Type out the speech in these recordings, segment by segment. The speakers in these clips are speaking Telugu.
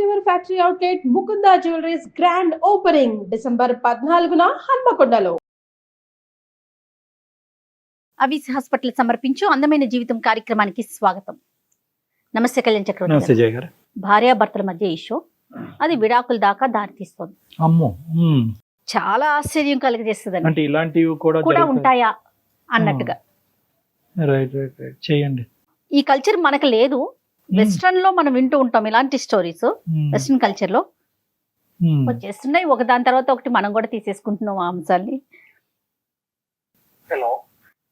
ever factory outlet Mukunda Jewelries grand opening December 14న హన్మకొండలో. అవిస్ హాస్పిటల్ సమర్పించు అందమైన జీవితం కార్యక్రమానికి స్వాగతం. నమస్తే కళ్యాణ్ చక్రవర్తి. నమస్తే జయ గారు. భార్యాభర్తల మధ్య ఇష్యూ అది విడాకుల దాకా దారితీస్తుంది. అమ్మో, చాలా ఆశ్చర్యం కలిగజేస్తుంది. అంటే ఇలాంటివి కూడా ఉంటాయా అన్నట్టుగా. రైట్ రైట్ రైట్ చేయండి. ఈ కల్చర్ మనకు లేదు. వెస్ట్రన్ లో మనం వింటూ ఉంటాం ఇలాంటి స్టోరీస్. వెస్ట్రన్ కల్చర్ లో వచ్చేస్తున్నాయి ఒక దాని తర్వాత ఒకటి. మనం కూడా తీసేసుకుంటున్నాం ఆ అంశాన్ని.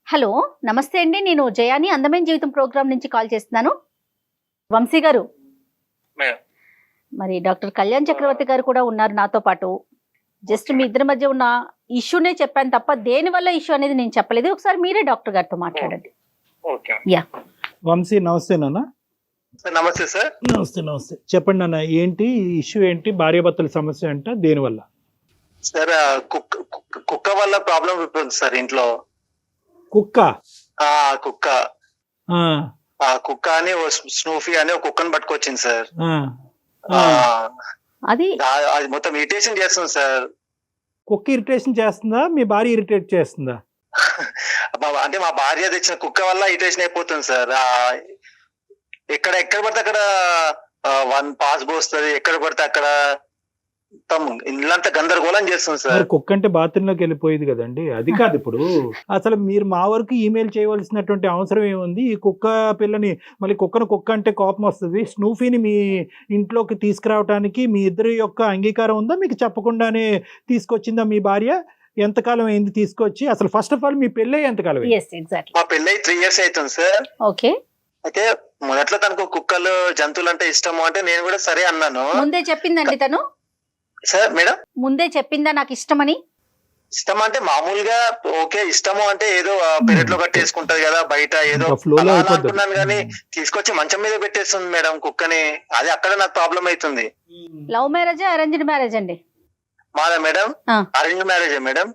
హలో నమస్తే అండి, నేను జయాని అందమైన జీవితం ప్రోగ్రామ్ నుంచి కాల్ చేస్తున్నాను. వంశీ గారు, మరి డాక్టర్ కళ్యాణ్ చక్రవర్తి గారు కూడా ఉన్నారు నాతో పాటు. జస్ట్ మీ ఇద్దరి మధ్య ఉన్న ఇష్యూనే చెప్పాను తప్ప దేని వల్ల ఇష్యూ అనేది నేను చెప్పలేదు. ఒకసారి మీరే డాక్టర్ గారితో మాట్లాడండి. యా వంశీ, నమస్తే నాన్న. నమస్తే సార్. నమస్తే నమస్తే. చెప్పండి నాన్న, ఏంటి ఇష్యూ, ఏంటి భార్యాభర్తల సమస్య అంట, దేని వల్ల? సార్ కుక్క వల్ల ప్రాబ్లం ఉంటుంది సార్ ఇంట్లో. కుక్క? కుక్క కుక్క అని స్నూఫీ అని ఒక కుక్కను పట్టుకొచ్చింది సార్. అది మొత్తం ఇరిటేషన్ చేస్తుంది సార్. కుక్క ఇరిటేషన్ చేస్తుందా, మీ భార్య ఇరిటేట్ చేస్తుందా? అంటే మా భార్య తెచ్చిన కుక్క వల్ల ఇరిటేషన్ అయిపోతుంది సార్. ఎక్కడ పడితే అక్కడ పాస్ పోస్తుంది, ఎక్కడ పడితే అక్కడ ఇల్లంతా గందరగోళం చేస్తుంది సార్. కుక్క అంటే బాత్రూమ్ లోకి వెళ్ళిపోయేది కదండి, అది కాదు. ఇప్పుడు అసలు మీరు మా వరకు ఈమెయిల్ చేయవలసినటువంటి అవసరం ఏముంది? ఈ కుక్క పిల్లని మళ్ళీ కుక్క అంటే కోపం వస్తుంది. స్నూఫీని మీ ఇంట్లోకి తీసుకురావడానికి మీ ఇద్దరి యొక్క అంగీకారం ఉందా? మీకు చెప్పకుండానే తీసుకొచ్చిందా మీ భార్య? ఎంతకాలం అయింది తీసుకొచ్చి? అసలు ఫస్ట్ ఆఫ్ ఆల్ మీ పెళ్ళి ఎంతకాలం? మా పెళ్ళి 3 years అవుతుంది సార్. ఓకే. అయితే మొదట్లో తనకు కుక్కలు జంతువులు అంటే ఇష్టము అంటే నేను కూడా సరే అన్నాను. ముందే చెప్పిందండి తను? సార్ మేడం ముందే చెప్పిందా నాకు ఇష్టమని? ఇష్టం అంటే మామూలుగా ఓకే, ఇష్టము అంటే ఏదో పెరట్లో కట్టేసుకుంటది కదా బయట, ఏదో అనుకున్నాను కానీ తీసుకొచ్చి మంచం మీద పెట్టేస్తుంది మేడం కుక్కని. అది అక్కడ నాకు ప్రాబ్లం అవుతుంది. లవ్ మ్యారేజ్ అరేంజ్డ్ మ్యారేజ్ అండి? మాదా మేడం అరేంజ్ మ్యారేజ్ మేడం.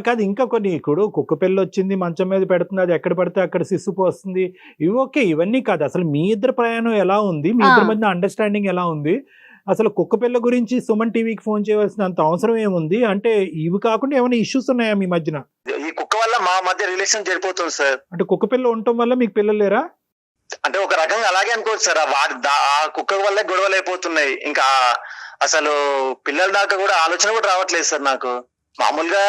కాదు, ఇంకా కొన్ని ఇప్పుడు కుక్క పిల్ల వచ్చింది మంచం మీద పెడుతుంది, అది ఎక్కడ పడితే అక్కడ సిస్సు పోస్తుంది, ఇవి ఓకే. ఇవన్నీ కాదు, అసలు మీ ఇద్దరు ప్రయాణం ఎలా ఉంది, మీ ఇద్దరి మధ్య అండర్స్టాండింగ్ ఎలా ఉంది? అసలు కుక్క పిల్ల గురించి సుమన్ టీవీకి ఫోన్ చేయవలసినంత అవసరం ఏముంది? అంటే ఇవి కాకుండా ఏమైనా ఇష్యూస్ ఉన్నాయా మీ మధ్యన? ఈ కుక్క వల్ల మా మధ్య రిలేషన్ జరిపోతుంది సార్. అంటే కుక్క పిల్ల ఉండటం వల్ల మీకు పిల్లలు లేరా? అంటే ఒక రకంగా అలాగే అనుకోవచ్చు సార్. ఆ కుక్క వల్ల గొడవలు అయిపోతున్నాయి. ఇంకా అసలు పిల్లల దాకా కూడా ఆలోచన కూడా రావట్లేదు సార్ నాకు. మామూలుగా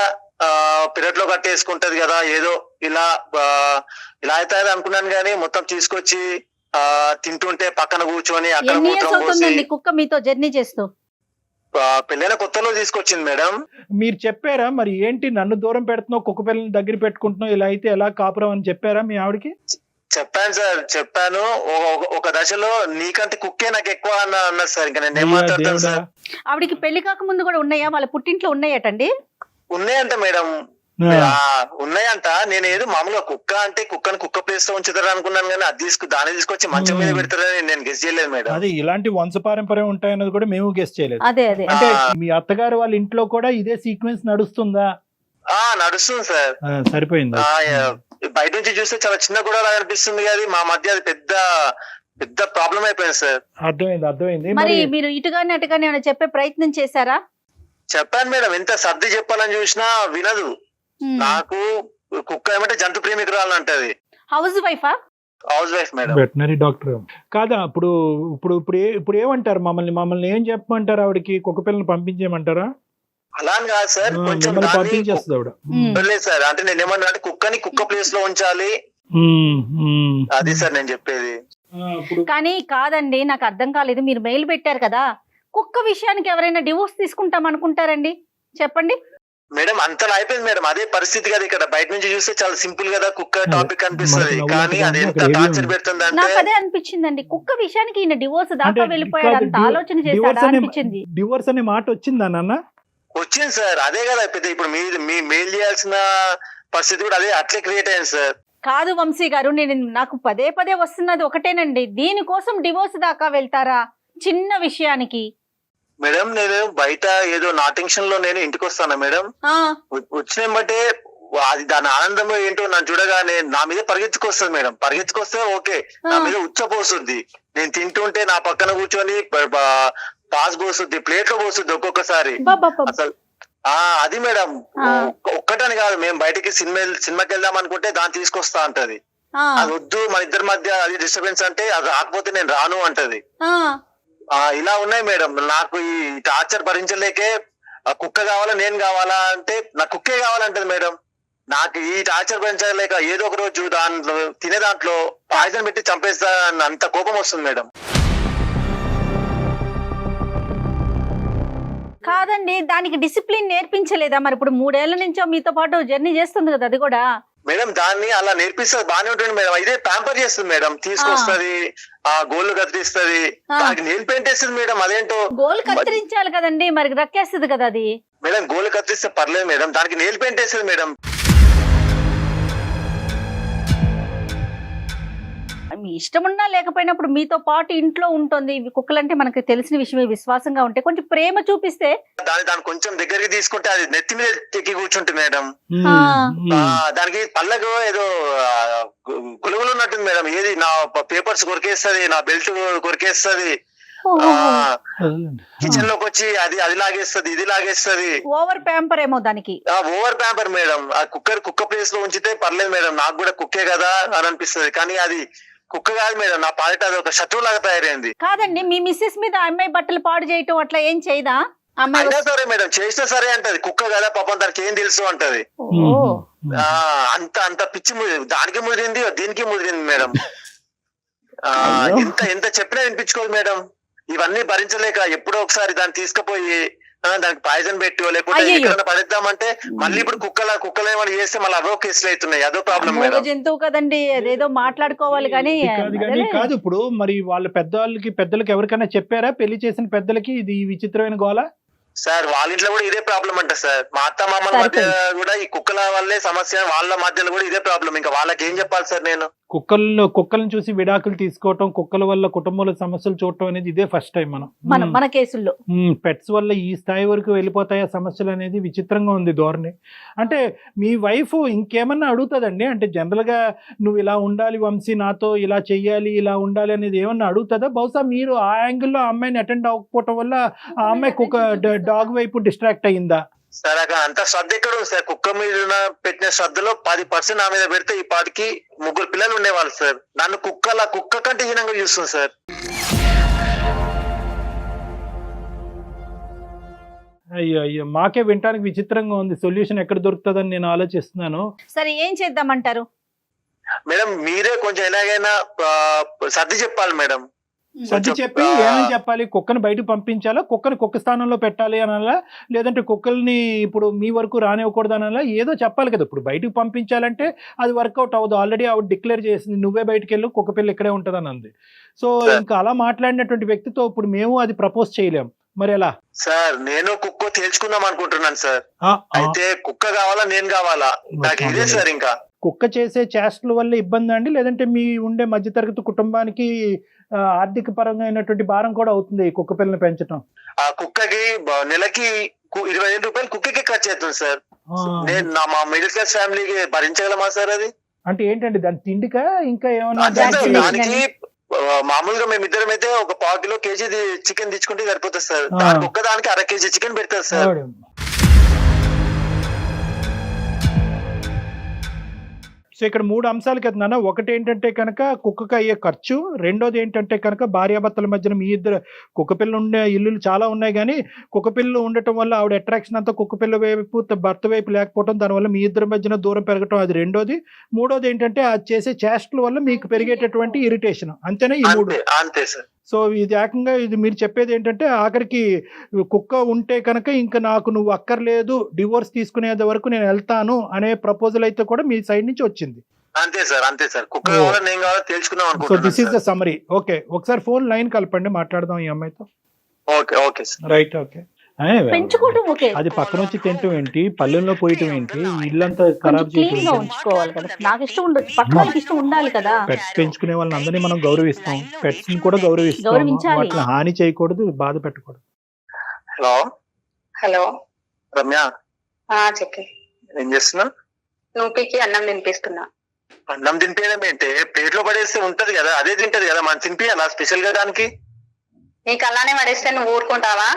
పెరట్లో కట్టేసుకుంటది కదా, ఏదో ఇలా అయితే అనుకున్నాను కానీ మొత్తం తీసుకొచ్చి తింటుంటే పక్కన కూర్చొని అక్కడ కుక్క మీతో జర్నీ చేస్తూ పెళ్ళైన కొత్తలో తీసుకొచ్చింది మేడం. మీరు చెప్పారా మరి ఏంటి నన్ను దూరం పెడుతున్నావు, కుక్క పిల్లని దగ్గర పెట్టుకుంటున్నావు, ఇలా అయితే ఎలా కాపురం అని చెప్పారా మీ ఆవిడకి? చెప్పాను సార్, చెప్పాను. ఒక దశలో నీకంటే కుక్కే నాకు ఎక్కువ అన్నది సార్. ఇంకా నేను ఏం మాట్లాడతాను సార్. ఆవిడకి పెళ్లి కాక ముందు కూడా ఉన్నాయా? వాళ్ళ పుట్టింట్లో ఉన్నాయటండి? ఉన్నాయంట మేడం, ఉన్నాయంట. నేను ఏదో మామూలుగా కుక్క అంటే కుక్కను కుక్క ప్లేస్ లో ఉంచుతారు అనుకున్నాను కానీ అది దాన్ని తీసుకొచ్చి మంచం మీద పెడతారని నేను గెస్ చేయలేదు మేడం. అదే ఇలాంటి వంశపారంపర్యం ఉంటాయన్నది కూడా మేము గెస్ చేయలేదు. అదే అంటే మీ అత్తగారు వాళ్ళ ఇంట్లో కూడా ఇదే సీక్వెన్స్ నడుస్తుందా? నడుస్తుంది సార్. సరిపోయింది. బయట నుంచి చూస్తే చాలా చిన్న గొడవ అనిపిస్తుంది కానీ మా మధ్య అది పెద్ద ప్రాబ్లం అయిపోయింది సార్. అర్థమైంది. మరి మీరు ఇటుగానే అటుగానే ఏమైనా చెప్పే ప్రయత్నం చేశారా? చెప్పాను మేడం, ఎంత సర్ది చెప్పాలని చూసినా వినదు. నాకు కుక్క ఏమంటే జంతు ప్రేమికురాలు అంటది. House wife madam, veterinary doctor కాదా? ఇప్పుడు ఏమంటారు? మమ్మల్ని ఏం చెప్పమంటారు? ఆవిడకి కుక్క పిల్లని పంపించేయమంటారా? అలా అని కాదు సార్, కొంచెం పంపించేస్తుంది ఆవిడ. లేదు సార్, అంటే నేను ఏమన్నా అంటే కుక్కని కుక్క ప్లేస్ లో ఉంచాలి, అది సార్ నేను చెప్పేది. కానీ కాదండి, నాకు అర్థం కాలేదు. మీరు మెయిల్ పెట్టారు కదా, కుక్క విషయానికి ఎవరైనా డివోర్స్ తీసుకుంటాం అనుకుంటారండి? చెప్పండి మేడం. అంతలా అయిపోయింది మేడం, అదే పరిస్థితి కదా. ఇక్కడ బయట నుంచి చూస్తే చాలా సింపుల్ కదా కుక్క టాపిక్ అనిపిస్తుంది, కానీ అది ఎంత టార్చర్ పెడుతుంది అంటే నాకు అదే అనిపించిందండి. కుక్క విషయానికి ఈయన డివోర్స్ దాకా వెళ్ళిపోయాడు, అంత ఆలోచన చేశాడా అనిపించింది. డివోర్స్ అనే మాట వచ్చిందా నాన్న? వచ్చింది సార్, అదే కదా పెద్ద. ఇప్పుడు మీ మెయిల్ చేయాల్సిన పరిస్థితి కూడా అదే అట్లే క్రియేట్ అయింది సార్. కాదు వంశీ గారు, నాకు పదే వస్తున్నది ఒకటేనండి, దీనికోసం డివోర్స్ దాకా వెళ్తారా చిన్న విషయానికి? మేడం నేను బయట ఏదో నా టెన్షన్ లో నేను ఇంటికి వస్తాను మేడం. వచ్చిన బట్టే అది దాని ఆనందం ఏంటో నన్ను చూడగానే నా మీద పరిగెత్తుకొస్తుంది మేడం. పరిగెత్తుకొస్తే ఓకే, నా మీద ఉచ్చపోస్తుంది. నేను తింటుంటే నా పక్కన కూర్చొని పాస్ పోస్తుంది, ప్లేట్ లో పోస్తుంది ఒక్కొక్కసారి. అసలు అది మేడం ఒక్కటని కాదు, మేము బయటికి సినిమాకి వెళ్దాం అనుకుంటే దాన్ని తీసుకొస్తా అంటది. అది వద్దు, మన ఇద్దరి మధ్య అది డిస్టర్బెన్స్ అంటే అది రాకపోతే నేను రాను అంటది. ఇలా ఉన్నాయి మేడం. నాకు ఈ టార్చర్ భరించలేకే కుక్క కావాలా నేను కావాలా అంటే నాకు కుక్కే కావాలంటది మేడం. నాకు ఈ టార్చర్ భరించలేక ఏదో ఒక రోజు దాంట్లో తినే దాంట్లో పాయిజన్ పెట్టి చంపేస్తా అంత కోపం వస్తుంది మేడం. కాదండి, దానికి డిసిప్లిన్ నేర్పించలేదా మరి? ఇప్పుడు 3 ఏళ్ల నుంచో మీతో పాటు జర్నీ చేస్తుంది కదా అది కూడా. మేడం దాన్ని అలా నేర్పిస్తుంది, బాగానే ఉంటుంది మేడం. ఇదే ప్యాంపర్ చేస్తుంది మేడం, తీసుకొస్తుంది, గోళ్ళు కత్తిరిస్తుంది, దానికి నెయిల్ పెయింట్ వేస్తుంది మేడం. అదేంటో గోల్ కత్తిరించాలి కదండి, మరి రక్కేస్తుంది కదా అది. మేడం గోళ్ళు కత్తిరిస్తే పర్లేదు మేడం, దానికి నెయిల్ పెయింట్ వేస్తుంది మేడం. మీ ఇష్టం ఉన్నా లేకపోయినప్పుడు మీతో పాటు ఇంట్లో ఉంటుంది. కుక్కలంటే మనకి తెలిసిన విషయమే, విశ్వాసంగా ఉంటే కొంచెం ప్రేమ చూపిస్తే దాన్ని కొంచెం దగ్గరికి తీసుకుంటే అది నెత్తి మీద ఎక్కి కూర్చుంటుంది మేడం. దానికి పళ్ళకు ఏదో గులుగులు ఉన్నట్టుంది మేడం. ఏది నా పేపర్స్ కొరికేస్తుంది, నా బెల్ట్ కొరికేస్తుంది, కిచెన్ లోకి వచ్చి అది లాగేస్తుంది, ఇది లాగేస్తుంది. ఓవర్ ప్యాంపర్ ఏమో దానికి. Over pamper madam. ఆ కుక్క ప్లేస్ లో ఉంచితే పర్లేదు మేడం, నాకు కూడా కుక్కే కదా అని అనిపిస్తుంది. కానీ అది కుక్క కాదు మేడం, నా పాలిట అది ఒక శత్రువు లాగా తయారైంది. కాదండి, మీ మిస్సెస్ మీద అమ్మాయి బట్టలు పాడు చేయటం అట్లా ఏం చేయదా? అయినా సరే మేడం, చేసినా సరే అంటది. కుక్క కదా పాపం, దానికి ఏం తెలుసు అంటది. అంత పిచ్చి దానికి ముదిరింది, దీనికి ముదిరింది మేడం. ఎంత చెప్పినా వినిపించుకోదు మేడం. ఇవన్నీ భరించలేక ఎప్పుడో ఒకసారి దాన్ని తీసుకుపోయి దానికి పాయిజన్ పెట్టో లేకపోతే ఎక్కడైనా పడేద్దామంటే మళ్ళీ ఇప్పుడు కుక్కలు ఏమైనా చేస్తే మళ్ళీ అవో కేసులు అవుతున్నాయి. అదో ప్రాబ్లం మేడం. జంతువు కదండి, అదేదో మాట్లాడుకోవాలి కానీ కాదు. ఇప్పుడు మరి వాళ్ళ పెద్దలకి ఎవరికైనా చెప్పారా, పెళ్లి చేసిన పెద్దలకి ఇది విచిత్రమైన గోల? సార్ వాళ్ళ ఇంట్లో కూడా ఇదే ప్రాబ్లం అంట సార్. మా అత్త మామల మధ్య కూడా ఈ కుక్కల వల్లే సమస్య, వాళ్ళ మధ్యలో కూడా ఇదే ప్రాబ్లం. ఇంకా వాళ్ళకి ఏం చెప్పాలి సార్ నేను? కుక్కలను చూసి విడాకులు తీసుకోవటం, కుక్కల వల్ల కుటుంబంలో సమస్యలు చూడటం అనేది ఇదే ఫస్ట్ టైం మన కేసుల్లో. పెట్స్ వల్ల ఈ స్థాయి వరకు వెళ్ళిపోతాయా సమస్యలు అనేది విచిత్రంగా ఉంది ధోరణి. అంటే మీ వైఫ్ ఇంకేమన్నా అడుగుతుందండి? అంటే జనరల్ గా నువ్వు ఇలా ఉండాలి వంశీ, నాతో ఇలా చెయ్యాలి, ఇలా ఉండాలి అనేది ఏమన్నా అడుగుతుందా? బహుశా మీరు ఆ యాంగిల్లో ఆ అమ్మాయిని అటెండ్ అవ్వకపోవటం వల్ల ఆ అమ్మాయి కుక్క డాగ్ వైపు డిస్ట్రాక్ట్ అయ్యిందా? సార్ అక్కడ అంత శ్రద్ధ ఎక్కడ ఉంది సార్? కుక్క మీద పెట్టిన శ్రద్ధలో 10% నా మీద పెడితే ఈ 10కి 3 పిల్లలు ఉండేవాళ్ళు సార్. నన్ను కుక్క కంటే హీనంగా చూస్తుంది సార్. అయ్యో మాకే వినటానికి విచిత్రంగా ఉంది. సొల్యూషన్ ఎక్కడ దొరుకుతుందని నేను ఆలోచిస్తున్నాను. సరే ఏం చేద్దామంటారు మేడం? మీరే కొంచెం ఎలాగైనా సర్ది చెప్పాలి మేడం. సర్ది చెప్పి ఏమని చెప్పాలి? కుక్కను బయటకు పంపించాలా, కుక్కను కుక్క స్థానంలో పెట్టాలి అనాలా, లేదంటే కుక్కల్ని ఇప్పుడు మీ వరకు రానివ్వకూడదు అనాలా? ఏదో చెప్పాలి కదా. ఇప్పుడు బయటకు పంపించాలంటే అది వర్కౌట్ అవ్వదు. ఆల్రెడీ ఆవిడ డిక్లేర్ చేసింది, నువ్వే బయటకు వెళ్ళు, కుక్క పిల్ల ఇక్కడే ఉంటుంది అని అంది. సో ఇంకా అలా మాట్లాడినటువంటి వ్యక్తితో ఇప్పుడు మేము అది ప్రపోజ్ చేయలేం, మరి ఎలా? సార్ నేను కుక్క తేల్చుకుందాం అనుకుంటున్నాను సార్. అయితే కుక్క కావాలా నేను కావాలా? నాకు ఇదే సార్. ఇంకా కుక్క చేసే చేష్టల వల్ల ఇబ్బంది అండి, లేదంటే మీ ఉండే మధ్యతరగతి కుటుంబానికి ఆర్థిక పరంగా అయినటువంటి భారం కూడా అవుతుంది కుక్క పిల్లని పెంచడం? ఆ కుక్కకి నెలకి 20,000 రూపాయలు కుక్కకి ఖర్చు అవుతుంది సార్. నేను మా మిడిల్ క్లాస్ ఫ్యామిలీకి భరించగలమా సార్ అది? అంటే ఏంటండి దాని తిండికా ఇంకా ఏమన్నా? దానికి మామూలుగా మేమిద్దరం అయితే ఒక 1/4 కిలో కేజీ చికెన్ తెచ్చుకుంటే సరిపోతుంది సార్. దానికి ఒక్కదానికి 1/2 కేజీ చికెన్ పెడతారు సార్. సో ఇక్కడ 3 అంశాలు కదా నాన్న. ఒకటి ఏంటంటే కనుక కుక్కకు అయ్యే ఖర్చు, రెండోది ఏంటంటే కనుక భార్యాభర్తల మధ్యన మీ ఇద్దరు కుక్కపిల్ల ఉండే ఇల్లులు చాలా ఉన్నాయి, కానీ కుక్కపిల్లలు ఉండటం వల్ల ఆవిడ అట్రాక్షన్ అంతా కుక్కపిల్ల వైపు, భర్త వైపు లేకపోవడం, దానివల్ల మీ ఇద్దరి మధ్యన దూరం పెరగటం, అది రెండోది. మూడోది ఏంటంటే అది చేసే చేష్టల వల్ల మీకు పెరిగేటటువంటి ఇరిటేషన్. అంతేనా ఈ 3? అంతే సార్. సో ఇది ఏకంగా ఇది మీరు చెప్పేది ఏంటంటే ఆఖరికి కుక్క ఉంటే కనుక ఇంకా నాకు నువ్వు అక్కర్లేదు, డివోర్స్ తీసుకునేది వరకు నేను వెళ్తాను అనే ప్రపోజల్ అయితే కూడా మీ సైడ్ నుంచి వచ్చింది. అంతే సార్, అంతే సార్. కుక్క కావాలా నేను కావాలా తెలుసుకుందాం అనుకుంటున్నాను. So this is the summary. Okay, ఒకసారి ఫోన్ లైన్ కలపండి, మాట్లాడదాం ఈ అమ్మాయితో. Okay sir. రైట్. ఓకే. పెంచుకోవడం ఓకే, అది పక్కన వచ్చి తింటం ఏంటి, పల్లెల్లో పోయటం ఏంటి, ఇల్లంతా ఖరాబ్ ఉంచుకోవాలి కదా. నాకు ఇష్టం ఉండదు, పక్కన వాళ్ళకి ఇష్టం ఉండాలి కదా. పెట్స్ పెంచుకునే వాళ్ళని అందరినీ మనం గౌరవిస్తాం, పెట్స్ ని కూడా గౌరవిస్తాం. వాటిని హాని చేయకూడదు, బాధ పెట్టకూడదు. హలో రమ్య, చెప్పి ఏం చేస్తున్నా? స్నూపీకి అన్నం తినిపిస్తున్నా. అన్నం తినిపించడం ఏంటి? ప్లేట్ లో పడేస్తే ఉంటది కదా, అదే తింటది కదా, మనం తినిపించాలా స్పెషల్ గా దానికి? నీకు అలానే పడేస్తే నువ్వు ఊరుకుంటావా?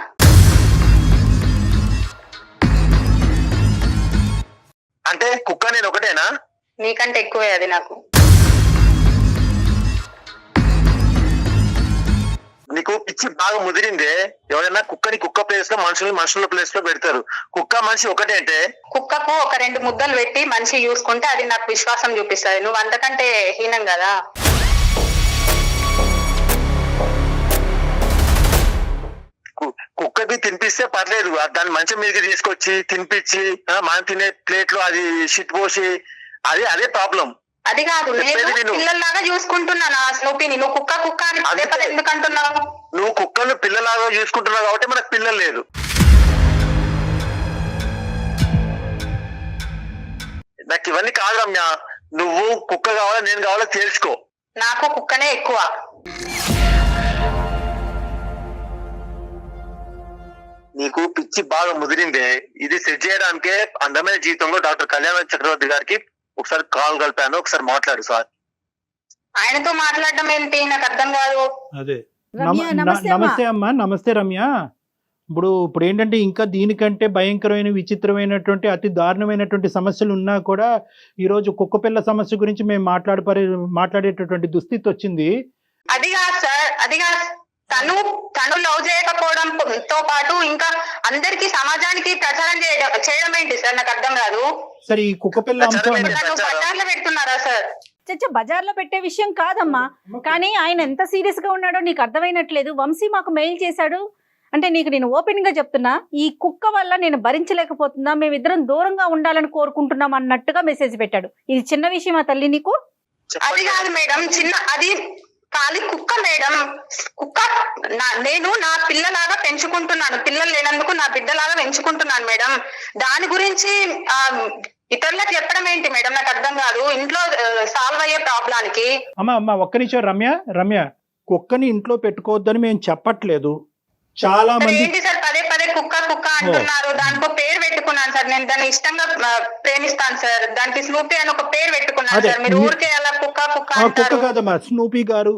అంటే కుక్క నేను ఒకటేనా? నీకంటే ఎక్కువే అది నాకు. నీకు పిచ్చి బాగా ముదిరిందే. ఎవరైనా కుక్కని కుక్క ప్లేస్ లో, మనుషుల్ని మనుషుల ప్లేస్ లో పెడతారు. కుక్క మనిషి ఒకటేంటే? కుక్కకు ఒక 2 ముద్దలు పెట్టి మనిషి చూసుకుంటే అది నాకు విశ్వాసం చూపిస్తుంది. నువ్వు అంతకంటే హీనం కదా. కుక్కకి తినిపిస్తే పర్లేదు, దాన్ని మంచం మీదకి తీసుకొచ్చి తినిపించి మనం తినే ప్లేట్ లో అది షిట్ పోసి, అదే ప్రాబ్లం. అది కాదు, నేను పిల్లల్లాగా చూసుకుంటున్నా నా స్నూపీని. నువ్వు కుక్క అని పదే పదే ఎందుకు అంటున్నావు? నువ్వు కుక్కను పిల్లలాగా చూసుకుంటున్నావు కాబట్టి మనకు పిల్లలు లేదు. నాకు ఇవన్నీ కాదు రమ్య. నువ్వు కుక్క కావాలా నేను కావాలా తేల్చుకో. నాకు కుక్కనే ఎక్కువ. నీకు పిచ్చి బాగా ముదిరిందే. ఇది సెట్ చేయడానికే అందమైన జీవితంలో డాక్టర్ కళ్యాణ చక్రవర్తి గారికి ఒకసారి కాల్ కలిపాను. ఒకసారి మాట్లాడు సార్. ఆయనతో మాట్లాడడం ఏంటి నాకు అర్థం కాదు. అదే రమ్య, నమస్తే అమ్మా. నమస్తే అమ్మా. నమస్తే రమ్య. ఇప్పుడు ఏంటంటే ఇంకా దీనికంటే భయంకరమైన విచిత్రమైనటువంటి అతి దారుణమైనటువంటి సమస్యలు ఉన్నా కూడా ఈరోజు కుక్కపిల్ల సమస్య గురించి మేము మాట్లాడేటటువంటి దుస్థితి వచ్చింది. అది కాదు సార్, అది కాదు. తను లవ్ చేయకపోవడంతో పాటు ఇంకా అందరికి సమాజానికి ప్రచారం చేయడం ఏంటి సార్ నాకు అర్థం కాదు. సరే ఈ కుక్కపిల్ల అంశం బజార్లో పెడుతున్నారా సార్? చచ్చా బజార్లో పెట్టే విషయం కాదమ్మా, కానీ ఆయన ఎంత సీరియస్ గా ఉన్నాడో నీకు అర్థమైనట్లేదు. వంశీ మాకు మెయిల్ చేశాడు. అంటే నీకు నేను ఓపెన్ గా చెప్తున్నా, ఈ కుక్క వల్ల నేను భరించలేకపోతున్నా, మేమిద్దరం దూరంగా ఉండాలని కోరుకుంటున్నాం అన్నట్టుగా మెసేజ్ పెట్టాడు. ఇది చిన్న విషయమా తల్లి నీకు? అది కాదు మేడం, అది ఖాళీ కుక్క మేడం. కుక్క నేను నా పిల్లలాగా పెంచుకుంటున్నాను. పిల్లలు లేనందుకు నా బిడ్డలాగా పెంచుకుంటున్నాను మేడం. దాని గురించి ఇతరులకు చెప్పడం ఏంటి మేడం నాకు అర్థం కాదు. ఇంట్లో సాల్వ్ అయ్యే ప్రాబ్లానికి. అమ్మా ఒక్క నిమిషం రమ్య, కుక్కని ఇంట్లో పెట్టుకోవద్దని మేము చెప్పట్లేదు. చాలా మంది ఏంటి సార్ పదే పదే కుక్క అంటున్నారు. దానికో పేరు పెట్టుకున్నాను సార్. నేను దాన్ని ఇష్టంగా ప్రేమిస్తాను సార్. దానికి స్నూపీ అని ఒక పేరు పెట్టుకున్నాను సార్. మీరు ఊరికే అలా కుక్క కాదమ్మా, స్నూపీ గారు.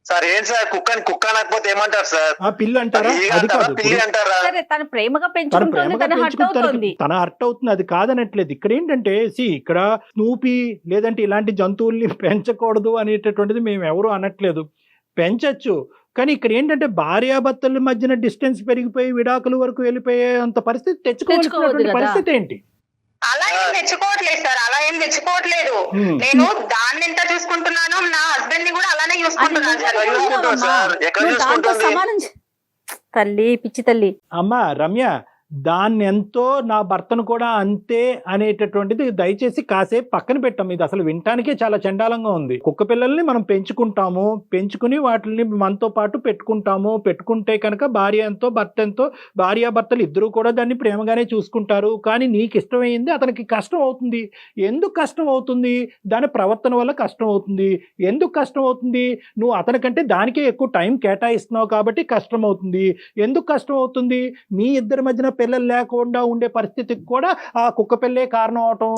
సార్ ఏంటి సార్ కుక్క అనకపోతే ఏమంటారు సార్? పిల్ల అంటారా? అది కాదు, పిల్లి అంటారా? తను ప్రేమగా పెంచుకుంటుంది, తన హర్ట్ అవుతుంది, అది కాదనట్లేదు. ఇక్కడ ఏంటంటే ఇక్కడ స్నూపీ లేదంటే ఇలాంటి జంతువుల్ని పెంచకూడదు అనేటటువంటిది మేము ఎవరు అనట్లేదు. పెంచచ్చు, కానీ ఇక్కడ ఏంటంటే భార్యాభర్తల మధ్యన డిస్టెన్స్ పెరిగిపోయి విడాకుల వరకు వెళ్ళిపోయే అంత పరిస్థితి తెచ్చుకోవాల్సినటువంటి పరిస్థితి ఏంటి? అలా ఏం తెచ్చుకోవట్లేదు సార్, అలా ఏం తెచ్చుకోవట్లేదు. నేను దాన్ని ఎంత చూసుకుంటున్నాను, నా హస్బెండ్ ని కూడా అలానే చూసుకుంటున్నాను సార్. తల్లి పిచ్చి తల్లి. అమ్మా రమ్య, దాన్ని ఎంతో నా భర్తను కూడా అంతే అనేటటువంటిది దయచేసి కాసేపు పక్కన పెట్టాం. ఇది అసలు వినటానికే చాలా చండాలంగా ఉంది. కుక్క పిల్లల్ని మనం పెంచుకుంటాము, పెంచుకుని వాటిని మనతో పాటు పెట్టుకుంటే కనుక భార్య ఎంతో భర్త ఎంతో, భార్యాభర్తలు ఇద్దరు కూడా దాన్ని ప్రేమగానే చూసుకుంటారు. కానీ నీకు ఇష్టమైంది అతనికి కష్టం అవుతుంది. ఎందుకు కష్టం అవుతుంది? దాని ప్రవర్తన వల్ల కష్టం అవుతుంది. ఎందుకు కష్టం అవుతుంది? నువ్వు అతనికంటే దానికే ఎక్కువ టైం కేటాయిస్తున్నావు కాబట్టి కష్టం అవుతుంది. ఎందుకు కష్టం అవుతుంది? మీ ఇద్దరి మధ్యన పిల్లలు లేకుండా ఉండే పరిస్థితికి కూడా ఆ కుక్క పిల్లే కారణం అవటం,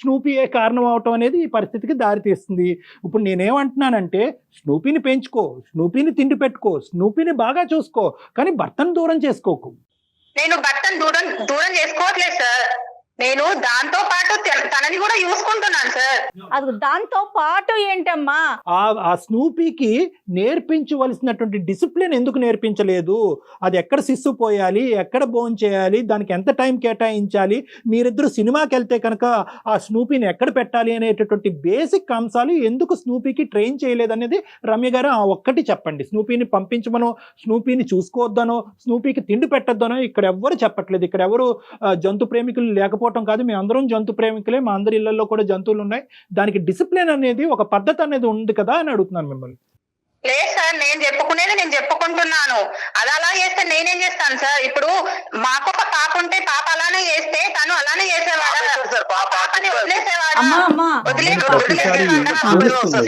స్నూపీయే కారణం అవటం అనేది ఈ పరిస్థితికి దారితీస్తుంది. ఇప్పుడు నేనేమంటున్నానంటే స్నూపీని పెంచుకో, స్నూపీని తిండి పెట్టుకో, స్నూపీని బాగా చూసుకో, కానీ భర్తను దూరం చేసుకోకు. నేను భర్తను దూరం చేసుకోవట్లేదు సార్. నేను దాంతో పాటు తనని కూడా చూసుకుంటున్నాను సార్. అది దాంతో పాటు ఏంటమ్మా? ఆ స్నూపీకి నేర్పించవలసినటువంటి డిసిప్లిన్ ఎందుకు నేర్పించలేదు? అది ఎక్కడ సిస్సు పోయాలి, ఎక్కడ భోజనం చేయాలి, దానికి ఎంత టైం కేటాయించాలి, మీరిద్దరు సినిమాకి వెళ్తే కనుక ఆ స్నూపీని ఎక్కడ పెట్టాలి అనేటటువంటి బేసిక్ అంశాలు ఎందుకు స్నూపీకి ట్రైన్ చేయలేదనేది రమ్య గారు ఒక్కటి చెప్పండి. స్నూపీని పంపించమనో, స్నూపీని చూసుకోవద్దనో, స్నూపీకి తిండి పెట్టద్దనో ఇక్కడ ఎవ్వరు చెప్పట్లేదు. ఇక్కడ ఎవరు జంతు ప్రేమికులు లేకపోవడం కాదు, మేము అందరం జంతు ప్రేమికులే, మా అందరి ఇళ్లలో కూడా జంతువులు ఉన్నాయి. దానికి డిసిప్లిన్ అనేది, ఒక పద్ధతి అనేది ఉంది కదా అని అడుగుతున్నాను మిమ్మల్ని. లేదు సార్, నేను చెప్పుకునేది నేను చెప్పుకుంటున్నాను. అది అలా చేస్తే నేనేం చేస్తాను సార్? ఇప్పుడు మాకు ఒక పాప ఉంటే పాప అలానే చేస్తే తను అలానే చేసేవాడా?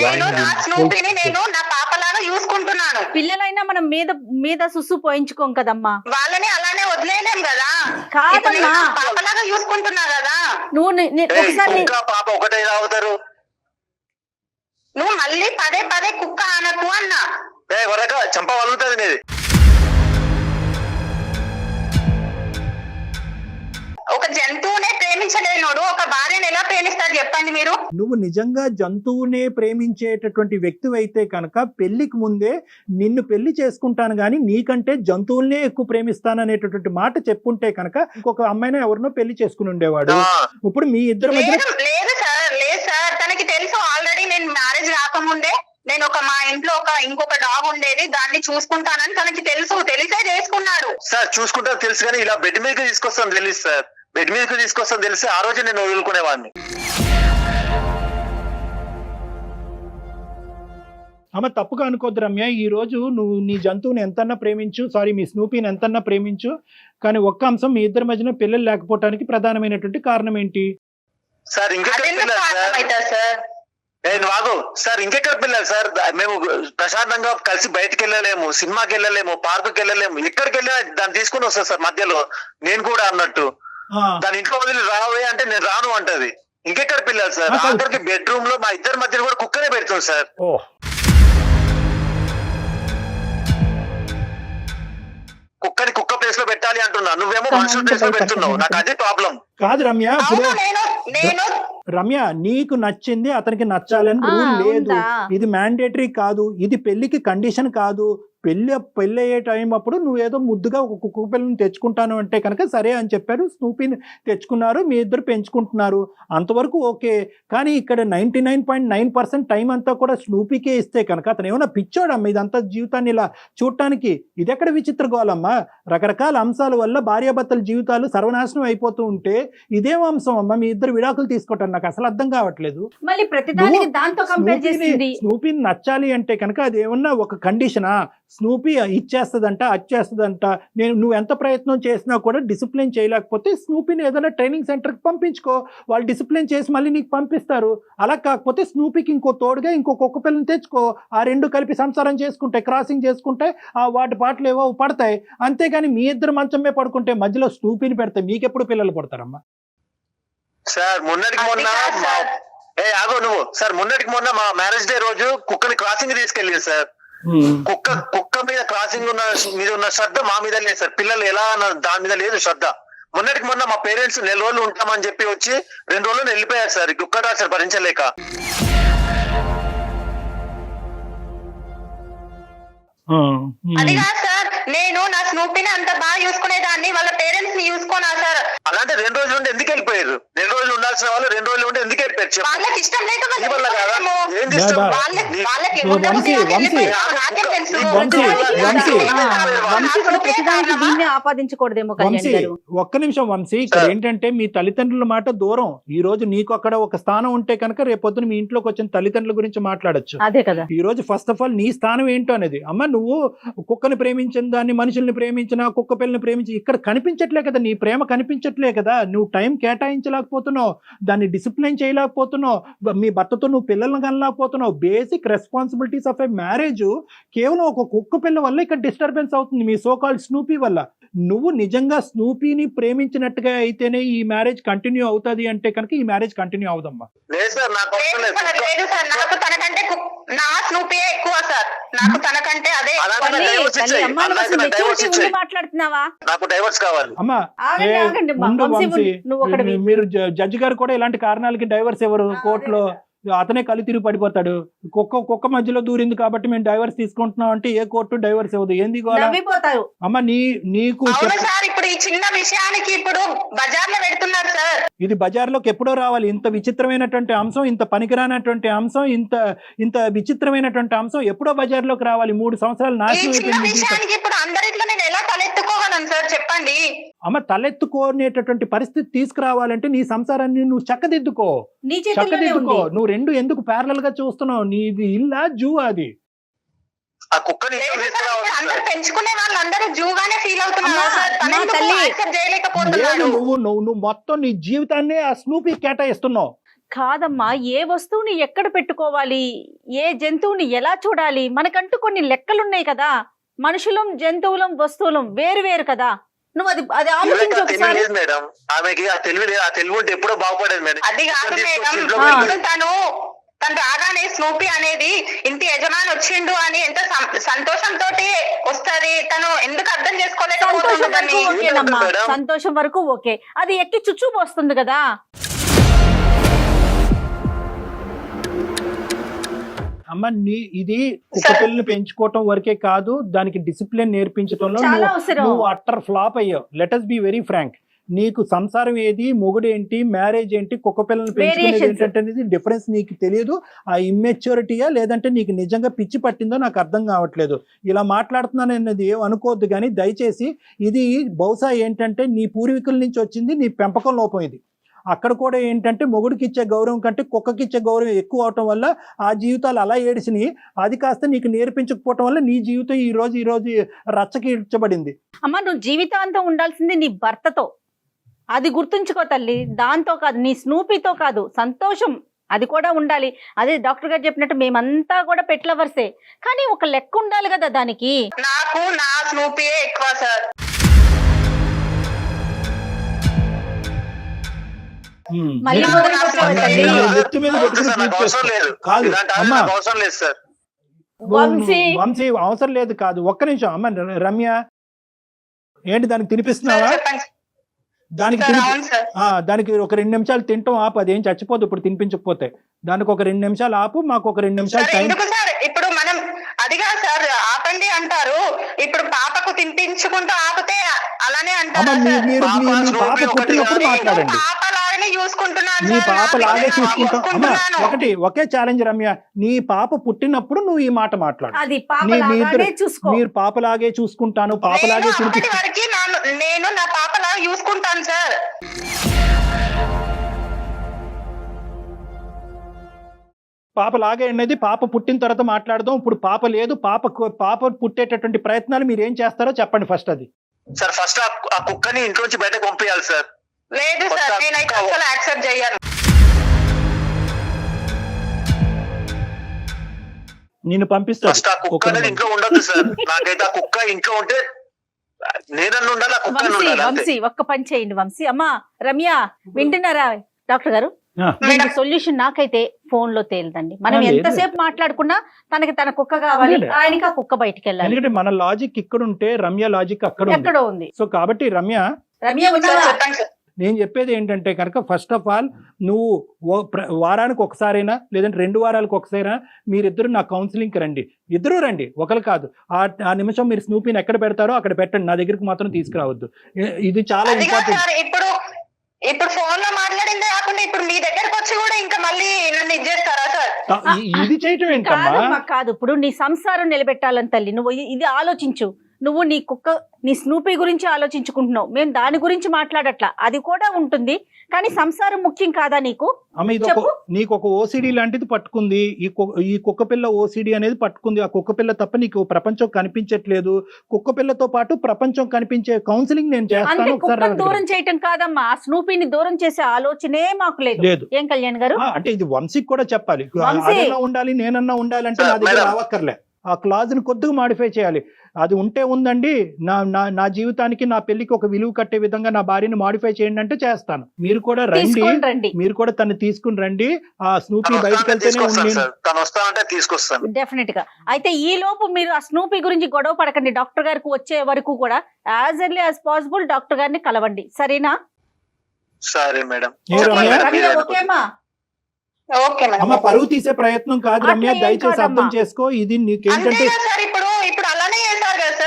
నేను నా స్నూపీని నేను నా పాపలాగా చూసుకుంటున్నాను. పిల్లలైనా మనం మీద మీద సుస్సు పోయించుకోం కదమ్మా. వాళ్ళని అలానే వదిలేయలేం కదా. కాదమ్మా, పాపలాగా చూసుకుంటున్నా కదా. నువ్వు ఒకసారి పాప ఒకటే తాగుతారు. నువ్వు మళ్ళీ పదే పదే కుక్క అనకు అన్నా. వరక చంప వలుగుతుంది నీది. ఒక జంతువునే ప్రేమించలేనోడు ఒక భార్యను ఎలా ప్రేమిస్తారు చెప్పండి మీరు. నువ్వు నిజంగా జంతువునే ప్రేమించేటటువంటి వ్యక్తి అయితే కనుక పెళ్లికి ముందే నిన్ను పెళ్లి చేసుకుంటాను కానీ నీకంటే జంతువులనే ఎక్కువ ప్రేమిస్తాను అనేటటువంటి మాట చెప్పుంటే కనుక ఇంకొక అమ్మాయిని ఎవరినో పెళ్లి చేసుకుని ఉండేవాడు. ఇప్పుడు మీ ఇద్దరు మధ్య లేదు సార్ తనకి తెలుసు ఆల్రెడీ. నేను మ్యారేజ్ రాకముందే నేను మా ఇంట్లో ఇంకొక డాగ్ ఉండేది, దాన్ని చూసుకుంటానని తనకి తెలిసే చేసుకున్నాడు. సార్ చూసుకుంటా తెలుసు కానీ ఇలా బెడ్ మీదకి తీసుకొస్తాను తెలుసు సార్. బెడ్ మీదకి తీసుకొస్తాను తెలిసి ఆ రోజు నేను వదులుకునేవాడిని. అమ్మ తప్పుగా అనుకోద్దు రమ్య, ఈ రోజు నువ్వు నీ జంతువుని ఎంతన్నా ప్రేమించు, మీ స్నూపీని ఎంతన్నా ప్రేమించు, కానీ ఒక్క అంశం మీ ఇద్దరి మధ్యన పిల్లలు లేకపోవడానికి ప్రధానమైనటువంటి కారణం ఏంటి సార్? ఇంకెక్కడ సార్ ఇంకెక్కడ పిల్లలు సార్? మేము ప్రశాంతంగా కలిసి బయటకు వెళ్ళలేము, సినిమాకి వెళ్ళలేము, పార్కుకి వెళ్ళలేము, ఎక్కడికి వెళ్ళినా దాన్ని తీసుకుని వస్తా సార్. మధ్యలో నేను కూడా అన్నట్టు దాని ఇంట్లో వదిలి రావే అంటే నేను రాను అంటది. ఇంకెక్కడ పిల్లలు సార్? ఆఖరికి బెడ్రూమ్ లో మా ఇద్దరి మధ్యలో కూడా కుక్కనే పెడుతుంది సార్. కుక్కని కుక్క ప్లేస్ లో పెట్టాలి అంటున్నా, నువ్వేమో మనుషుల ప్లేస్ లో పెడుతున్నావు. నాకు అదే ప్రాబ్లం. కాదు రమ్య, రమ్య నీకు నచ్చింది అతనికి నచ్చాలని రూల్ లేదు. ఇది మ్యాండేటరీ కాదు, ఇది పెళ్లికి కండిషన్ కాదు. పెళ్ళి అయ్యే టైం అప్పుడు నువ్వేదో ముద్దుగా ఒక కుక్క పిల్లని తెచ్చుకుంటాను అంటే కనుక సరే అని చెప్పారు. స్నూపీని తెచ్చుకున్నారు, మీ ఇద్దరు పెంచుకుంటున్నారు, అంతవరకు ఓకే. కానీ ఇక్కడ 99.9% టైం అంతా కూడా స్నూపీకే ఇస్తే కనుక అతను ఏమైనా పిచ్చోడమ్మా ఇదంతా జీవితాన్ని ఇలా చూడటానికి? ఇది ఎక్కడ విచిత్ర గోలమ్మా? రకరకాల అంశాల వల్ల భార్యాభర్తల జీవితాలు సర్వనాశనం అయిపోతూ ఉంటే ఇదేం అంశం అమ్మా? మీ ఇద్దరు విడాకులు తీసుకోవటం నాకు అసలు అర్థం కావట్లేదు. మళ్ళీ ప్రతిదానికి దాంతో కంపేర్ చేసింది. స్నూపీని నచ్చాలి అంటే కనుక అది ఏమన్నా ఒక కండిషనా? స్నూపీ ఇచ్చేస్తుందంట, అచ్చేస్తుందంట. నువ్వు ఎంత ప్రయత్నం చేసినా కూడా డిసిప్లిన్ చేయలేకపోతే స్నూపీని ఏదైనా ట్రైనింగ్ సెంటర్కి పంపించుకో, వాళ్ళు డిసిప్లిన్ చేసి మళ్ళీ నీకు పంపిస్తారు. అలా కాకపోతే స్నూపీకి ఇంకో తోడుగా ఇంకో కుక్క పిల్లని తెచ్చుకో, ఆ రెండు కలిపి సంసారం చేసుకుంటే, క్రాసింగ్ చేసుకుంటే ఆ వాటి పాటలు ఏవో పడతాయి. అంతేగాని మీ ఇద్దరు మంచమే పడుకుంటే మధ్యలో స్నూపీని పెడితే మీకెప్పుడు పిల్లలు పుడతారమ్మా? సార్ మొన్నటికి మొన్న మొన్నటికి మొన్న మా మ్యారేజ్ డే రోజు కుక్కని క్రాసింగ్ తీసుకెళ్ళింది సార్. కుక్క మీద క్రాసింగ్ మీద ఉన్న శ్రద్ధ మా మీద లేదు సార్. పిల్లలు ఎలా దాని మీద లేదు శ్రద్ధ. మొన్నటికి మొన్న మా పేరెంట్స్ 4 రోజులు ఉంటామని చెప్పి వచ్చి 2 రోజులు వెళ్ళిపోయారు సార్. కుక్క టార్చర్ భరించలేక. అది కాదు సార్, నేను నా స్నూపీని అంత బాగా చూసుకునేదాన్ని, వాళ్ళ పేరెంట్స్ ని చూసుకోనా సార్? అలాంటి 2 రోజులు ఉండి ఎందుకు వెళ్ళిపోయారు? 2 రోజులు ఉండాల్సిన వాళ్ళు 2 రోజులు ఉండి ఎందుకు వెళ్ళిపోయారు? వాళ్ళకి ఇష్టం లేక ఆపాదించకూడదేమో. ఒక్క నిమిషం వంశీ, ఇక్కడ ఏంటంటే మీ తల్లిదండ్రుల మాట దూరం. ఈ రోజు నీకు అక్కడ ఒక స్థానం ఉంటే కనుక రేపొద్దున మీ ఇంట్లోకి వచ్చిన తల్లిదండ్రుల గురించి మాట్లాడొచ్చు. అదే కదా, ఈ రోజు ఫస్ట్ ఆఫ్ ఆల్ నీ స్థానం ఏంటో అనేది. అమ్మ నువ్వు కుక్కని ప్రేమించిన దాన్ని, మనుషుల్ని ప్రేమించిన, కుక్క పిల్లని ప్రేమించి ఇక్కడ కనిపించట్లే కదా, నీ ప్రేమ కనిపించట్లే కదా. నువ్వు టైం కేటాయించలేకపోతున్నావు, దాన్ని డిసిప్లిన్ చేయలేకపోతున్నావు, మీ భర్తతో నువ్వు పిల్లల్ని కనలేకపోతున్నావు. Basic responsibilities of a marriage కేవలం ఒక కుక్క పిల్ల వల్ల ఇక్కడ డిస్టర్బెన్స్ అవుతుంది, మీ సోకాల్డ్ స్నూపీ వల్ల. నువ్వు నిజంగా స్నూపీని ప్రేమించినట్టుగా అయితేనే ఈ మ్యారేజ్ కంటిన్యూ అవుతుంది అంటే కనుక ఈ మ్యారేజ్ కంటిన్యూ అవుదమ్మా. లేదు సార్, నాకు తనకంటే నా స్నూపీ ఎక్కువ సార్. నాకు తనకంటే అదే మాట్లాడుతున్నావా? నాకు డైవర్స్ కావాలి అమ్మా. మీరు జడ్జి గారు కూడా ఇలాంటి కారణాలకి డైవర్స్ ఎవరు? కోర్టులో అతనే కళ్ళు తిరిగి పడిపోతాడు. కుక్క మధ్యలో దూరింది కాబట్టి మేము డైవర్స్ తీసుకుంటున్నాం అంటే ఏ కోర్టు డైవర్స్ ఇవ్వదు. ఏంది అమ్మ? నీకు ఇప్పుడు ఈ చిన్న విషయానికి ఇప్పుడు బజార్లో పెడుతున్నారు సార్. ఇది బజార్లోకి ఎప్పుడో రావాలి. ఇంత విచిత్రమైనటువంటి అంశం, ఇంత పనికిరానటువంటి అంశం, ఇంత విచిత్రమైనటువంటి అంశం ఎప్పుడో బజార్లోకి రావాలి. 3 సంవత్సరాలు నాశనం అయిపోయింది. ఇప్పుడు అందరిట్లో నేను ఎలా తలెత్తుకోగలను సార్ చెప్పండి? అమ్మ తలెత్తుకోనేటటువంటి పరిస్థితి తీసుకురావాలంటే నీ సంసారాన్ని నువ్వు చక్కదిద్దుకో. నువ్వు 2 ఎందుకు ప్యారలల్ గా చూస్తున్నావు? నీది ఇల్లా జూ? అది పెంచుకునే వాళ్ళందరూ జూగానే ఫీల్ అవుతున్నారు. నువ్వు మొత్తం నీ జీవితాన్ని ఆ స్నూపీ కేటాయిస్తున్నావు. కాదమ్మా, ఏ వస్తువుని ఎక్కడ పెట్టుకోవాలి, ఏ జంతువుని ఎలా చూడాలి, మనకంటూ కొన్ని లెక్కలున్నాయి కదా. మనుషులం, జంతువులం, వస్తువులం వేరు వేరు కదా. నువ్వు అది ఆలోచించు ఒకసారి. లేదు మేడం, ఆమెకి ఆ తెలివి లేదు. ఆ తెలివి ఉంటే ఎప్పుడో బాగుపడేది మేడం. అది కాదు మేడం, ఇప్పుడు తను రాగానే స్నూపీ అనేది ఇంటి యజమాని వచ్చిండు అని ఎంత సంతోషంతో వస్తది. తను ఎందుకు అర్థం చేసుకోలేకపోతుందని. ఓకేనమ్మా, సంతోషం వరకు ఓకే. అది ఎక్కి చుచ్చు పోస్తుంది కదా. అమ్మ ఇది కుక్క పిల్లని పెంచుకోవటం వరకే కాదు, దానికి డిసిప్లిన్ నేర్పించడంలో చాలా అవసరం. నువ్వు అట్టర్ ఫ్లాప్ అయ్యావు. Let us be very frank. నీకు సంసారం ఏది, మొగుడు ఏంటి, మ్యారేజ్ ఏంటి, కుక్క పిల్లల్ని పెంచుకునేది ఏంటంటే అనేది డిఫరెన్స్ నీకు తెలియదు. ఆ ఇమ్మెచ్యూరిటీయా లేదంటే నీకు నిజంగా పిచ్చి పట్టిందో నాకు అర్థం కావట్లేదు. ఇలా మాట్లాడుతున్నాను అన్నది ఏం అనుకోవద్దు, కానీ దయచేసి ఇది బహుశా ఏంటంటే నీ పూర్వీకుల నుంచి వచ్చింది, నీ పెంపకం లోపం ఇది. అక్కడ కూడా ఏంటంటే మొగుడికి ఇచ్చే గౌరవం కంటే కుక్కకి ఇచ్చే గౌరవం ఎక్కువ అవటం వల్ల ఆ జీవితాలు అలా ఏడిసినాయి. అది కాస్త నీకు నేర్పించకపోవటం వల్ల నీ జీవితం ఈ రోజు రచ్చకి ఇడ్చబడింది. అమ్మ, నువ్వు జీవితాంతం ఉండాల్సింది నీ భర్తతో. అది గుర్తుంచుకో తల్లి. దాంతో కాదు, నీ స్నూపీతో కాదు. సంతోషం అది కూడా ఉండాలి. అదే డాక్టర్ గారు చెప్పినట్టు మేమంతా కూడా పెట్ లవర్సే, కానీ ఒక లెక్క ఉండాలి కదా దానికి. నాకు నా స్నూపీయే ఎక్కువ సార్. మళ్ళీ నెత్తి మీద కాదు అమ్మా, అవసరం లేదు సార్. వంశీ అవసరం లేదు కాదు. ఒక్క నిమిషం అమ్మ. రమ్య ఏంటి దానికి తినిపిస్తున్నావా? దానికి దానికి ఒక 2 నిమిషాలు తింటాం ఆపు. అదేం చచ్చిపోదు ఇప్పుడు తినిపించకపోతే. దానికి ఒక 2 నిమిషాలు ఆపు, మాకు ఒక 2 నిమిషాలు టైం. ఇప్పుడు మనం అదిగా సార్ ఆపండి అంటారు. ఇప్పుడు పాపకు తినిపించుకుంటూ ఆపితే అలానే అంటారు. మీరు మీ పాప పుట్టినప్పుడు మాట్లాడండి. నీ పాప లాగే చూసుకుంటాం. అమ్మా ఒకే ఛాలెంజ్ రమ్య, నీ పాప పుట్టినప్పుడు నువ్వు ఈ మాట మాట్లాడు. మీరు పాపలాగే చూసుకుంటాను, పాపలాగే నేను నా పాపలాగా చూసుకుంటాను సార్. పాపలాగే అనేది పాప పుట్టిన తర్వాత మాట్లాడదాం. ఇప్పుడు పాప లేదు. పాప పుట్టేటటువంటి ప్రయత్నాలు మీరు ఏం చేస్తారో చెప్పండి ఫస్ట్. అది సార్ ఫస్ట్ ఆ కుక్కని ఇంట్లోంచి బయటకు పంపించాలి సార్. లేదు సార్, నేనైతే అసలు యాక్సెప్ట్ చేయను. నేను పంపిస్తాను. ఫస్ట్ ఆ కుక్క అనేది ఇంట్లో ఉండదు సార్. నాకైతే ఆ కుక్క ఇంట్లో ఉంటే నేనన్ను ఉండాలి, ఆ కుక్క ఉండాలి. వంశీ ఒక్క పని చేయండి వంశీ. అమ్మా రమ్య వింటున్నారా డాక్టర్ గారు? దీనికి సొల్యూషన్ నాకైతే ఫోన్ లో తేలిదండి. మనం ఎంతసేపు మాట్లాడుకున్నా తనకి తన కుక్క కావాలి, ఆయనకి ఆ కుక్క బయటికి వెళ్ళాలి. ఎందుకంటే మన లాజిక్ ఇక్కడ ఉంటే రమ్య లాజిక్ అక్కడ ఉంది. సో కాబట్టి రమ్య నేను చెప్పేది ఏంటంటే కనుక ఫస్ట్ ఆఫ్ ఆల్ నువ్వు వారానికి ఒకసారైనా లేదంటే 2 వారాలకు ఒకసారైనా మీరిద్దరు నా కౌన్సిలింగ్కి రండి. ఇద్దరు రండి, ఒకరు కాదు. ఆ నిమిషం మీరు స్నూపీని ఎక్కడ పెడతారో అక్కడ పెట్టండి, నా దగ్గరికి మాత్రం తీసుకురావద్దు. ఇది చాలా ఇంపార్టెంట్. ఇప్పుడు ఫోన్ లో మాట్లాడిందే కాకుండా ఇప్పుడు మీ దగ్గరకు వచ్చి కూడా ఇంకా మళ్ళీ నన్ను ఇచ్చేస్తారా సార్? ఇది చేయటం ఏంటమ్మా? కాదు, ఇప్పుడు నీ సంసారం నిలబెట్టాలని తల్లి నువ్వు ఇది ఆలోచించు. నువ్వు నీ కుక్క నీ స్నూపీ గురించి ఆలోచించుకుంటున్నావు, మేము దాని గురించి మాట్లాడట్లా. అది కూడా ఉంటుంది, కానీ సంసారం ముఖ్యం కాదా నీకు? నీకు ఒక ఓసిడి లాంటిది పట్టుకుంది. ఈ కుక్క పిల్ల ఓసిడి అనేది పట్టుకుంది. ఆ కుక్క పిల్ల తప్ప నీకు ప్రపంచం కనిపించట్లేదు. కుక్క పిల్లతో పాటు ప్రపంచం కనిపించే కౌన్సిలింగ్ నేను చేస్తాను. దూరం చేయటం కాదమ్మా, ఆ స్నూపీని దూరం చేసే ఆలోచనే మాకు లేదు. ఏం కళ్యాణ్ గారు? అంటే ఇది వంశీకి కూడా చెప్పాలి. అదన్నా ఉండాలి, నేనన్నా ఉండాలంటే నా దగ్గర రావక్కర్లే. ఆ క్లాజ్ ని కొద్దిగా మాడిఫై చేయాలి. అది ఉంటే ఉందండి, నా జీవితానికి నా పెళ్లికి ఒక విలువ కట్టే విధంగా నా భార్యని మాడిఫై చేయండి అంటే చేస్తాను. మీరు కూడా రండి, మీరు కూడా తను తీసుకుని రండి. ఆ స్నూపీ బయటకు వెళ్తేనే డెఫినెట్ గా. అయితే ఈ లోపు మీరు ఆ స్నూపీ గురించి గొడవ పడకండి. డాక్టర్ గారికి వచ్చే వరకు కూడా as early as possible doctor గారిని కలవండి, సరేనా? సరే మేడం. ఓకేమా? అమ్మ పరువు తీసే ప్రయత్నం కాదు రమ్య, దయచేసి అర్థం చేసుకో. ఇది నీకేంటంటే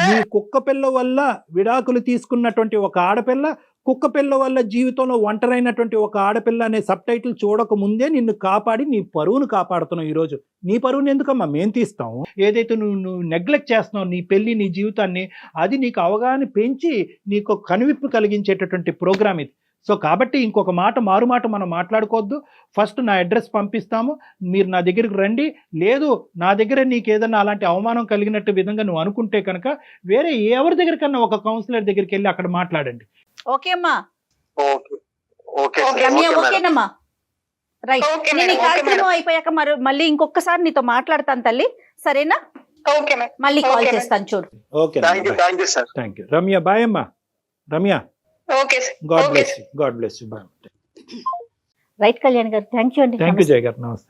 నీ కుక్క పిల్ల వల్ల విడాకులు తీసుకున్నటువంటి ఒక ఆడపిల్ల, కుక్క పిల్ల వల్ల జీవితంలో ఒంటరైనటువంటి ఒక ఆడపిల్ల అనే సబ్ టైటిల్ చూడక ముందే నిన్ను కాపాడి నీ పరువును కాపాడుతున్నావు. ఈ రోజు నీ పరువుని ఎందుకమ్మా మేము తీస్తాం? ఏదైతే నువ్వు నెగ్లెక్ట్ చేస్తున్నావు నీ పెళ్లి, నీ జీవితాన్ని, అది నీకు అవగాహన పెంచి నీకు కనువిప్పు కలిగించేటటువంటి ప్రోగ్రామ్ ఇది. సో కాబట్టి ఇంకొక మారు మాట మనం మాట్లాడుకోవద్దు. ఫస్ట్ నా అడ్రస్ పంపిస్తాము, మీరు నా దగ్గరికి రండి. లేదు నా దగ్గర నీకు ఏదన్నా అలాంటి అవమానం కలిగినట్టు విధంగా నువ్వు అనుకుంటే కనుక వేరే ఎవరి దగ్గరికన్నా ఒక కౌన్సిలర్ దగ్గరికి వెళ్ళి అక్కడ మాట్లాడండి. ఓకే అమ్మా? ఓకే ఓకేనమ్మా? రైట్ ఓకే నేను ఈ మేడం, ఓకే కార్యక్రమం మేడం. అయిపోయాక మళ్ళీ ఇంకొకసారి నీతో మాట్లాడతాను తల్లి, సరేనా? Okay madam. మళ్ళీ కాల్ ఓకే మేడం. చేస్తాను చూడు. Okay thank you sir. Thank you. Ramya bye అమ్మా. Ramya okay sir. God okay bless you. God bless you. Bye. Right Kalyan garu, thank you అండి. Thank you Jaya garu. నమస్తే.